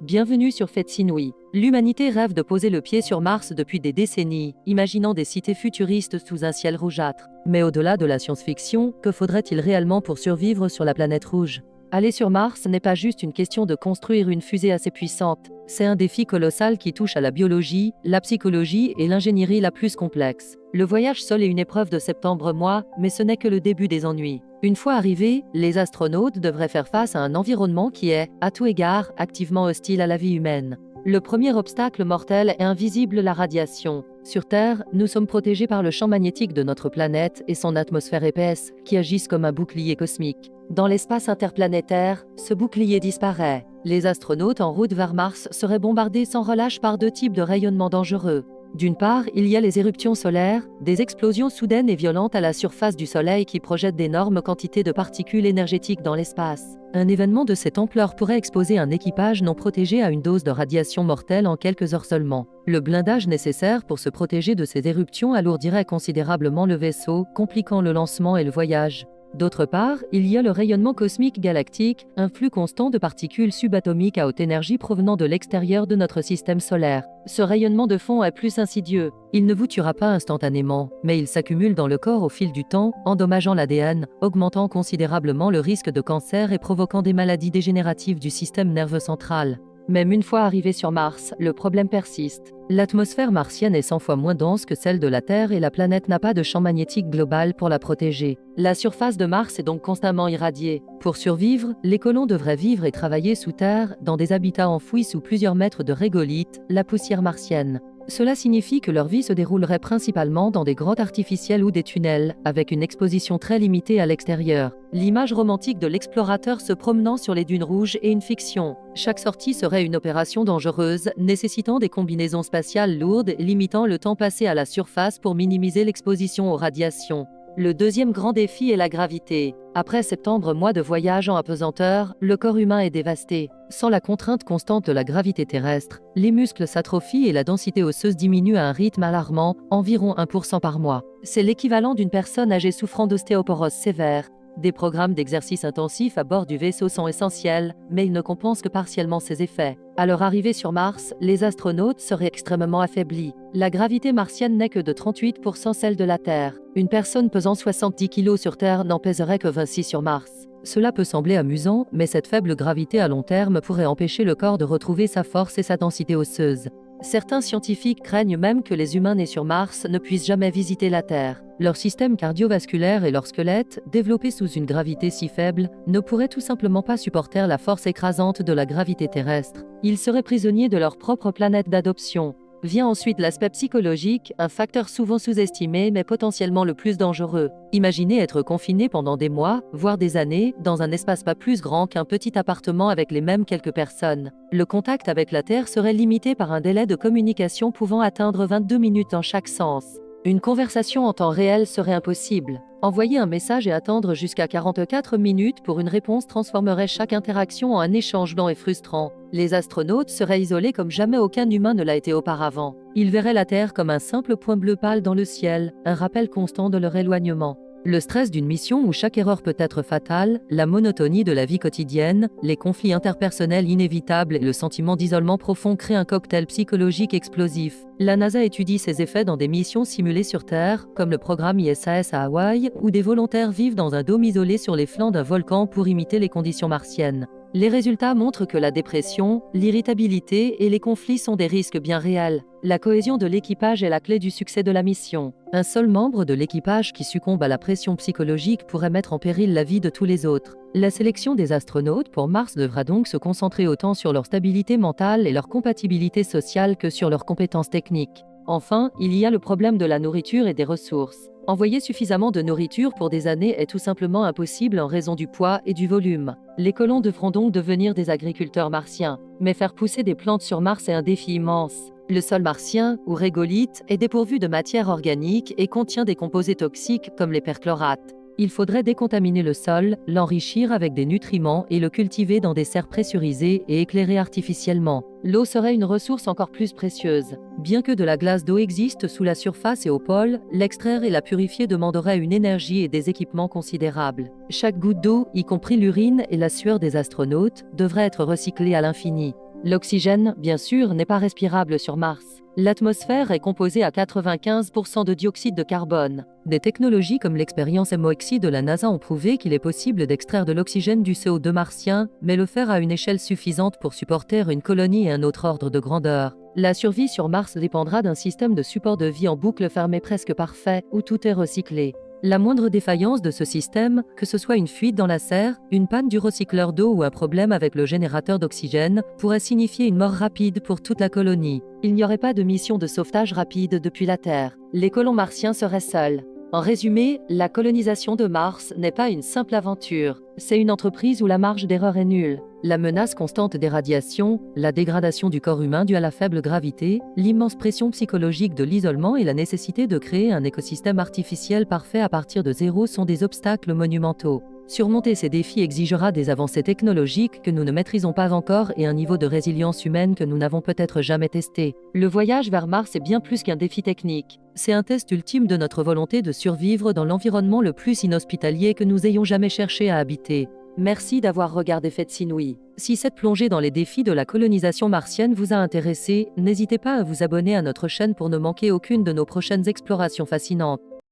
Bienvenue sur Fetsinui. L'humanité rêve de poser le pied sur Mars depuis des décennies, imaginant des cités futuristes sous un ciel rougeâtre. Mais au-delà de la science-fiction, que faudrait-il réellement pour survivre sur la planète rouge? Aller sur Mars n'est pas juste une question de construire une fusée assez puissante, c'est un défi colossal qui touche à la biologie, la psychologie et l'ingénierie la plus complexe. Le voyage seul est une épreuve de septembre-mois, mais ce n'est que le début des ennuis. Une fois arrivés, les astronautes devraient faire face à un environnement qui est, à tout égard, activement hostile à la vie humaine. Le premier obstacle mortel est invisible, la radiation. Sur Terre, nous sommes protégés par le champ magnétique de notre planète et son atmosphère épaisse, qui agissent comme un bouclier cosmique. Dans l'espace interplanétaire, ce bouclier disparaît. Les astronautes en route vers Mars seraient bombardés sans relâche par deux types de rayonnements dangereux. D'une part, il y a les éruptions solaires, des explosions soudaines et violentes à la surface du Soleil qui projettent d'énormes quantités de particules énergétiques dans l'espace. Un événement de cette ampleur pourrait exposer un équipage non protégé à une dose de radiation mortelle en quelques heures seulement. Le blindage nécessaire pour se protéger de ces éruptions alourdirait considérablement le vaisseau, compliquant le lancement et le voyage. D'autre part, il y a le rayonnement cosmique galactique, un flux constant de particules subatomiques à haute énergie provenant de l'extérieur de notre système solaire. Ce rayonnement de fond est plus insidieux. Il ne vous tuera pas instantanément, mais il s'accumule dans le corps au fil du temps, endommageant l'ADN, augmentant considérablement le risque de cancer et provoquant des maladies dégénératives du système nerveux central. Même une fois arrivé sur Mars, le problème persiste. L'atmosphère martienne est 100 fois moins dense que celle de la Terre et la planète n'a pas de champ magnétique global pour la protéger. La surface de Mars est donc constamment irradiée. Pour survivre, les colons devraient vivre et travailler sous terre, dans des habitats enfouis sous plusieurs mètres de régolithes, la poussière martienne. Cela signifie que leur vie se déroulerait principalement dans des grottes artificielles ou des tunnels, avec une exposition très limitée à l'extérieur. L'image romantique de l'explorateur se promenant sur les dunes rouges est une fiction. Chaque sortie serait une opération dangereuse, nécessitant des combinaisons spatiales lourdes et limitant le temps passé à la surface pour minimiser l'exposition aux radiations. Le deuxième grand défi est la gravité. Après septembre, mois de voyage en apesanteur, le corps humain est dévasté. Sans la contrainte constante de la gravité terrestre, les muscles s'atrophient et la densité osseuse diminue à un rythme alarmant, environ 1% par mois. C'est l'équivalent d'une personne âgée souffrant d'ostéoporose sévère. Des programmes d'exercice intensifs à bord du vaisseau sont essentiels, mais ils ne compensent que partiellement ces effets. À leur arrivée sur Mars, les astronautes seraient extrêmement affaiblis. La gravité martienne n'est que de 38% celle de la Terre. Une personne pesant 70 kg sur Terre n'en pèserait que 26 sur Mars. Cela peut sembler amusant, mais cette faible gravité à long terme pourrait empêcher le corps de retrouver sa force et sa densité osseuse. Certains scientifiques craignent même que les humains nés sur Mars ne puissent jamais visiter la Terre. Leur système cardiovasculaire et leur squelette, développés sous une gravité si faible, ne pourraient tout simplement pas supporter la force écrasante de la gravité terrestre. Ils seraient prisonniers de leur propre planète d'adoption. Vient ensuite l'aspect psychologique, un facteur souvent sous-estimé mais potentiellement le plus dangereux. Imaginez être confiné pendant des mois, voire des années, dans un espace pas plus grand qu'un petit appartement avec les mêmes quelques personnes. Le contact avec la Terre serait limité par un délai de communication pouvant atteindre 22 minutes en chaque sens. Une conversation en temps réel serait impossible. Envoyer un message et attendre jusqu'à 44 minutes pour une réponse transformerait chaque interaction en un échange lent et frustrant. Les astronautes seraient isolés comme jamais aucun humain ne l'a été auparavant. Ils verraient la Terre comme un simple point bleu pâle dans le ciel, un rappel constant de leur éloignement. Le stress d'une mission où chaque erreur peut être fatale, la monotonie de la vie quotidienne, les conflits interpersonnels inévitables et le sentiment d'isolement profond créent un cocktail psychologique explosif. La NASA étudie ces effets dans des missions simulées sur Terre, comme le programme ISS à Hawaï, où des volontaires vivent dans un dôme isolé sur les flancs d'un volcan pour imiter les conditions martiennes. Les résultats montrent que la dépression, l'irritabilité et les conflits sont des risques bien réels. La cohésion de l'équipage est la clé du succès de la mission. Un seul membre de l'équipage qui succombe à la pression psychologique pourrait mettre en péril la vie de tous les autres. La sélection des astronautes pour Mars devra donc se concentrer autant sur leur stabilité mentale et leur compatibilité sociale que sur leurs compétences techniques. Enfin, il y a le problème de la nourriture et des ressources. Envoyer suffisamment de nourriture pour des années est tout simplement impossible en raison du poids et du volume. Les colons devront donc devenir des agriculteurs martiens. Mais faire pousser des plantes sur Mars est un défi immense. Le sol martien, ou régolithe, est dépourvu de matière organique et contient des composés toxiques comme les perchlorates. Il faudrait décontaminer le sol, l'enrichir avec des nutriments et le cultiver dans des serres pressurisées et éclairées artificiellement. L'eau serait une ressource encore plus précieuse. Bien que de la glace d'eau existe sous la surface et au pôle, l'extraire et la purifier demanderait une énergie et des équipements considérables. Chaque goutte d'eau, y compris l'urine et la sueur des astronautes, devrait être recyclée à l'infini. L'oxygène, bien sûr, n'est pas respirable sur Mars. L'atmosphère est composée à 95% de dioxyde de carbone. Des technologies comme l'expérience MOXIE de la NASA ont prouvé qu'il est possible d'extraire de l'oxygène du CO2 martien, mais le faire à une échelle suffisante pour supporter une colonie et un autre ordre de grandeur. La survie sur Mars dépendra d'un système de support de vie en boucle fermée presque parfait, où tout est recyclé. La moindre défaillance de ce système, que ce soit une fuite dans la serre, une panne du recycleur d'eau ou un problème avec le générateur d'oxygène, pourrait signifier une mort rapide pour toute la colonie. Il n'y aurait pas de mission de sauvetage rapide depuis la Terre. Les colons martiens seraient seuls. En résumé, la colonisation de Mars n'est pas une simple aventure, c'est une entreprise où la marge d'erreur est nulle. La menace constante des radiations, la dégradation du corps humain due à la faible gravité, l'immense pression psychologique de l'isolement et la nécessité de créer un écosystème artificiel parfait à partir de zéro sont des obstacles monumentaux. Surmonter ces défis exigera des avancées technologiques que nous ne maîtrisons pas encore et un niveau de résilience humaine que nous n'avons peut-être jamais testé. Le voyage vers Mars est bien plus qu'un défi technique. C'est un test ultime de notre volonté de survivre dans l'environnement le plus inhospitalier que nous ayons jamais cherché à habiter. Merci d'avoir regardé Faites Inouï. Si cette plongée dans les défis de la colonisation martienne vous a intéressé, n'hésitez pas à vous abonner à notre chaîne pour ne manquer aucune de nos prochaines explorations fascinantes.